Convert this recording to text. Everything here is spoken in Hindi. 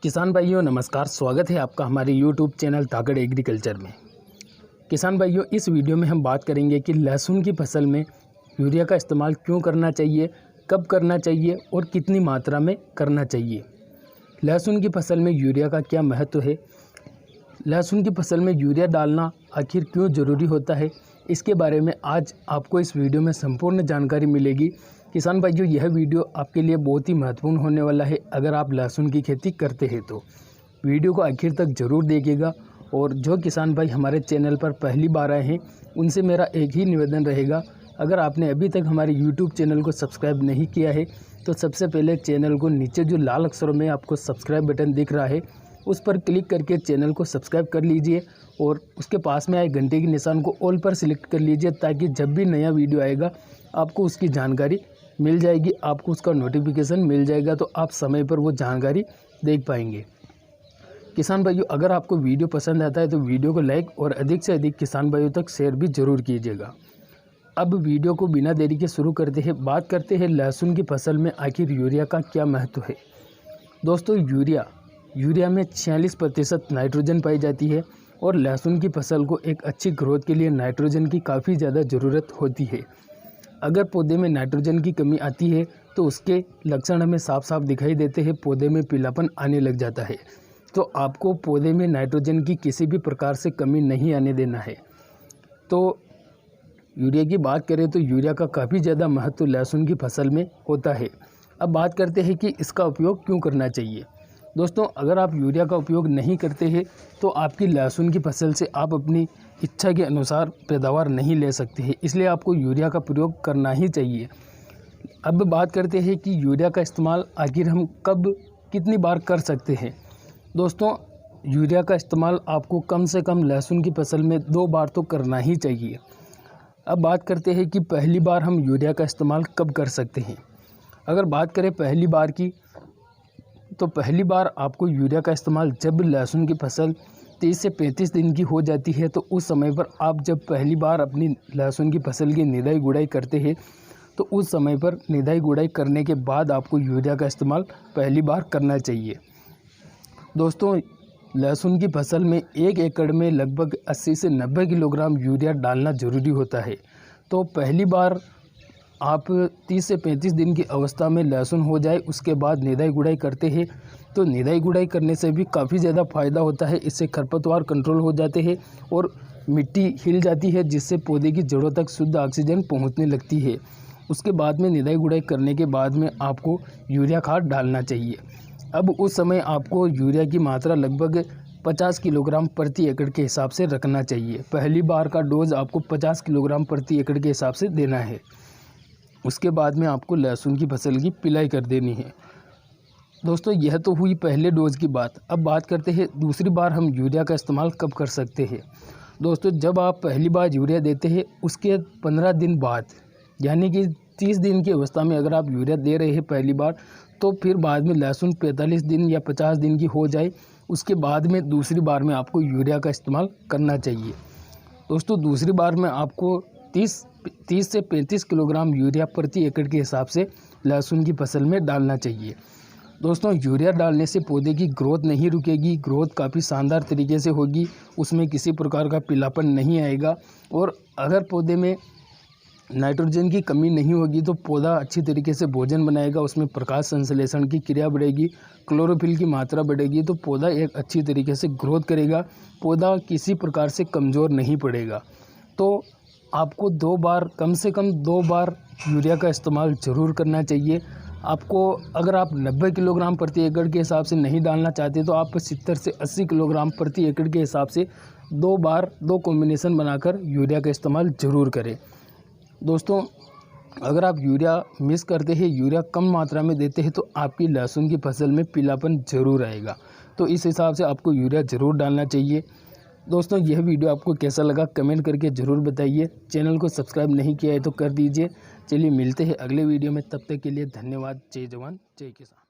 किसान भाइयों नमस्कार, स्वागत है आपका हमारे YouTube चैनल ताकड़ एग्रीकल्चर में। किसान भाइयों, इस वीडियो में हम बात करेंगे कि लहसुन की फसल में यूरिया का इस्तेमाल क्यों करना चाहिए, कब करना चाहिए और कितनी मात्रा में करना चाहिए। लहसुन की फसल में यूरिया का क्या महत्व है, लहसुन की फसल में यूरिया डालना आखिर क्यों ज़रूरी होता है, इसके बारे में आज आपको इस वीडियो में संपूर्ण जानकारी मिलेगी। किसान भाइयों, यह वीडियो आपके लिए बहुत ही महत्वपूर्ण होने वाला है। अगर आप लहसुन की खेती करते हैं तो वीडियो को आखिर तक ज़रूर देखिएगा। और जो किसान भाई हमारे चैनल पर पहली बार आए हैं, उनसे मेरा एक ही निवेदन रहेगा, अगर आपने अभी तक हमारे YouTube चैनल को सब्सक्राइब नहीं किया है तो सबसे पहले चैनल को नीचे जो लाल अक्षरों में आपको सब्सक्राइब बटन दिख रहा है उस पर क्लिक करके चैनल को सब्सक्राइब कर लीजिए और उसके पास में आए घंटे के निशान को ऑल पर सिलेक्ट कर लीजिए, ताकि जब भी नया वीडियो आएगा आपको उसकी जानकारी मिल जाएगी, आपको उसका नोटिफिकेशन मिल जाएगा, तो आप समय पर वो जानकारी देख पाएंगे। किसान भाइयों, अगर आपको वीडियो पसंद आता है तो वीडियो को लाइक और अधिक से अधिक किसान भाइयों तक शेयर भी ज़रूर कीजिएगा। अब वीडियो को बिना देरी के शुरू करते हैं। बात करते हैं लहसुन की फसल में आखिर यूरिया का क्या महत्व है। दोस्तों, यूरिया में 46% नाइट्रोजन पाई जाती है और लहसुन की फसल को एक अच्छी ग्रोथ के लिए नाइट्रोजन की काफ़ी ज़्यादा ज़रूरत होती है। अगर पौधे में नाइट्रोजन की कमी आती है तो उसके लक्षण हमें साफ साफ दिखाई देते हैं, पौधे में पीलापन आने लग जाता है। तो आपको पौधे में नाइट्रोजन की किसी भी प्रकार से कमी नहीं आने देना है। तो यूरिया की बात करें तो यूरिया का काफ़ी ज़्यादा महत्व लहसुन की फसल में होता है। अब बात करते हैं कि इसका उपयोग क्यों करना चाहिए। दोस्तों, अगर आप यूरिया का उपयोग नहीं करते हैं तो आपकी लहसुन की फसल से आप अपनी इच्छा के अनुसार पैदावार नहीं ले सकते हैं, इसलिए आपको यूरिया का प्रयोग करना ही चाहिए। अब बात करते हैं कि यूरिया का इस्तेमाल आखिर हम कब कितनी बार कर सकते हैं। दोस्तों, यूरिया का इस्तेमाल आपको कम से कम लहसुन की फसल में 2 बार तो करना ही चाहिए। अब बात करते हैं कि पहली बार हम यूरिया का इस्तेमाल कब कर सकते हैं। अगर बात करें पहली बार की, तो पहली बार आपको यूरिया का इस्तेमाल जब लहसुन की फसल 30 से 35 दिन की हो जाती है, तो उस समय पर आप जब पहली बार अपनी लहसुन की फसल की निदाई गुड़ाई करते हैं तो उस समय पर निदाई गुड़ाई करने के बाद आपको यूरिया का इस्तेमाल पहली बार करना चाहिए। दोस्तों, लहसुन की फसल में 1 एकड़ में लगभग 80 से 90 किलोग्राम यूरिया डालना ज़रूरी होता है। तो पहली बार आप 30 से 35 दिन की अवस्था में लहसुन हो जाए उसके बाद निदाई गुड़ाई करते हैं, तो निदाई गुड़ाई करने से भी काफ़ी ज़्यादा फ़ायदा होता है। इससे खरपतवार कंट्रोल हो जाते हैं और मिट्टी हिल जाती है, जिससे पौधे की जड़ों तक शुद्ध ऑक्सीजन पहुंचने लगती है। उसके बाद में निदाई गुड़ाई करने के बाद में आपको यूरिया खाद डालना चाहिए। अब उस समय आपको यूरिया की मात्रा लगभग 50 किलोग्राम प्रति एकड़ के हिसाब से रखना चाहिए। पहली बार का डोज आपको 50 किलोग्राम प्रति एकड़ के हिसाब से देना है। उसके बाद में आपको लहसुन की फसल की पिलाई कर देनी है। दोस्तों, यह तो हुई पहले डोज की बात। अब बात करते हैं दूसरी बार हम यूरिया का इस्तेमाल कब कर सकते हैं। दोस्तों, जब आप पहली बार यूरिया देते हैं उसके 15 दिन बाद, यानी कि 30 दिन की अवस्था में अगर आप यूरिया दे रहे हैं पहली बार, तो फिर बाद में लहसुन 45 दिन या 50 दिन की हो जाए उसके बाद में दूसरी बार में आपको यूरिया का इस्तेमाल करना चाहिए। दोस्तों, दूसरी बार में आपको 30 से 35 किलोग्राम यूरिया प्रति एकड़ के हिसाब से लहसुन की फसल में डालना चाहिए। दोस्तों, यूरिया डालने से पौधे की ग्रोथ नहीं रुकेगी, ग्रोथ काफ़ी शानदार तरीके से होगी, उसमें किसी प्रकार का पीलापन नहीं आएगा। और अगर पौधे में नाइट्रोजन की कमी नहीं होगी तो पौधा अच्छी तरीके से भोजन बनाएगा, उसमें प्रकाश संश्लेषण की क्रिया बढ़ेगी, क्लोरोफिल की मात्रा बढ़ेगी, तो पौधा एक अच्छी तरीके से ग्रोथ करेगा, पौधा किसी प्रकार से कमज़ोर नहीं पड़ेगा। तो आपको 2 बार, कम से कम 2 बार यूरिया का इस्तेमाल ज़रूर करना चाहिए। आपको अगर आप 90 किलोग्राम प्रति एकड़ के हिसाब से नहीं डालना चाहते तो आप 70 से 80 किलोग्राम प्रति एकड़ के हिसाब से 2 बार 2 कॉम्बिनेशन बनाकर यूरिया का इस्तेमाल ज़रूर करें। दोस्तों, अगर आप यूरिया मिस करते हैं, यूरिया कम मात्रा में देते हैं, तो आपकी लहसुन की फसल में पीलापन ज़रूर आएगा। तो इस हिसाब से आपको यूरिया ज़रूर डालना चाहिए। दोस्तों, यह वीडियो आपको कैसा लगा कमेंट करके ज़रूर बताइए। चैनल को सब्सक्राइब नहीं किया है तो कर दीजिए। चलिए मिलते हैं अगले वीडियो में, तब तक के लिए धन्यवाद। जय जवान जय किसान।